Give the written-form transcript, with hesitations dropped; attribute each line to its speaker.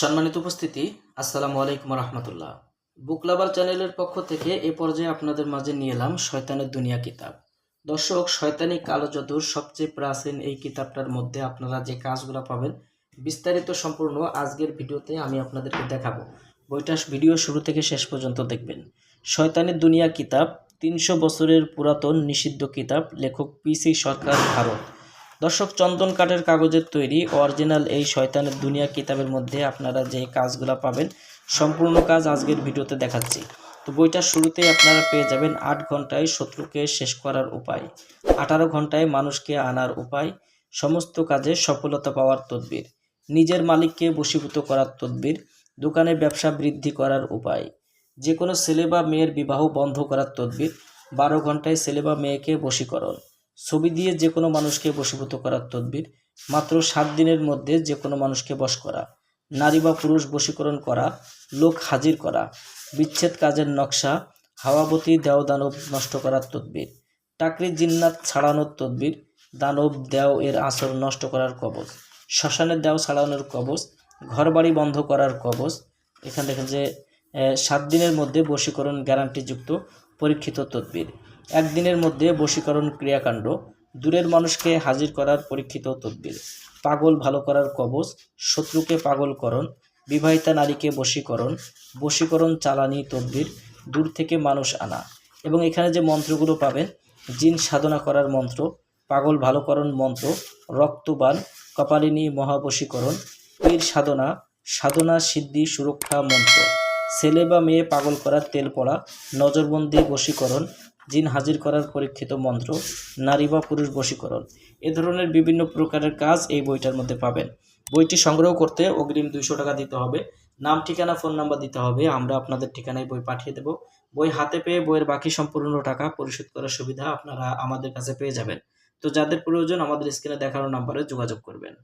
Speaker 1: সম্মানিত উপস্থিতি, আসসালামু আলাইকুম রহমতুল্লাহ। বুক লাভার চ্যানেলের পক্ষ থেকে এ পর্যায়ে আপনাদের মাঝে নিয়ে এলাম শয়তানের দুনিয়া কিতাব। দর্শক, শয়তানি কালো জাদুর সবচেয়ে প্রাচীন এই কিতাবটার মধ্যে আপনারা যে কাজগুলো পাবেন বিস্তারিত সম্পূর্ণ আজকের ভিডিওতে আমি আপনাদেরকে দেখাবো। বইটা ভিডিও শুরু থেকে শেষ পর্যন্ত দেখবেন। শয়তানের দুনিয়া কিতাব 300 বছরের পুরাতন নিষিদ্ধ কিতাব, লেখক পিসি সরকার, ভারত। দর্শক, চন্দন কাঠের কাগজের তৈরি অরিজিনাল এই শয়তানের দুনিয়া কিতাবের মধ্যে আপনারা যে কাজগুলো পাবেন সম্পূর্ণ কাজ আজকের ভিডিওতে দেখাচ্ছি। তো বইটার শুরুতেই আপনারা পেয়ে যাবেন 8 ঘন্টায় শত্রুকে শেষ করার উপায়, 18 ঘন্টায় মানুষকে আনার উপায়, সমস্ত কাজে সফলতা পাওয়ার তদবির, নিজের মালিককে বশীভূত করার তদবির, দোকানে ব্যবসা বৃদ্ধি করার উপায়, যে কোনো ছেলে বা মেয়ের বিবাহ বন্ধ করার তদবির, 12 ঘন্টায় ছেলে বা মেয়েকে বশীকরণ, ছবি দিয়ে যে কোনো মানুষকে বশীভূত করার তদবির, মাত্র 7 দিনের মধ্যে যে কোনো মানুষকে বশ করা, নারী বা পুরুষ বশীকরণ করা, লোক হাজির করা, বিচ্ছেদ কাজের নকশা, হাওয়াবতী দেও দানব নষ্ট করার তদবির, টাকরি জিন্নাত ছাড়ানোর তদবির, দানব দেও এর আসর নষ্ট করার কবচ, শ্মশানের দেও ছাড়ানোর কবচ, ঘরবাড়ি বন্ধ করার কবচ। এখানে দেখেন যে 7 দিনের মধ্যে বশীকরণ গ্যারান্টিযুক্ত পরীক্ষিত তদবির, 1 দিনের মধ্যে বশীকরণ ক্রিয়াকাণ্ড, দূরের মানুষকে হাজির করার পরীক্ষিত তদবির, পাগল ভালো করার কবচ, শত্রুকে পাগলকরণ, বিবাহিতা নারীকে বশীকরণ, বশীকরণ চালানি তদবির, দূর থেকে মানুষ আনা। এবং এখানে যে মন্ত্রগুলো পাবেন: জিন সাধনা করার মন্ত্র, পাগল ভালোকরণ মন্ত্র, রক্তবান, কপালিনী মহাবশীকরণ, পীর সাধনা, সাধনা সিদ্ধি সুরক্ষা মন্ত্র, ছেলে বা মেয়ে পাগল করার তেল পড়া, নজরবন্দি বশীকরণ, জিন হাজির করার পরীক্ষিত মন্ত্র, নারী বা পুরুষ বশীকরণ। এ ধরনের বিভিন্ন প্রকারের কাজ এই বইটার মধ্যে পাবেন। বইটি সংগ্রহ করতে অগ্রিম 200 টাকা দিতে হবে। নাম, ঠিকানা, ফোন নাম্বার দিতে হবে। আমরা আপনাদের ঠিকানায় বই পাঠিয়ে দেব। বই হাতে পেয়ে বইয়ের বাকি সম্পূর্ণ টাকা পরিশোধ করার সুবিধা আপনারা আমাদের কাছে পেয়ে যাবেন। তো যাদের প্রয়োজন আমাদের স্ক্রিনে দেখানো নাম্বারে যোগাযোগ করবেন।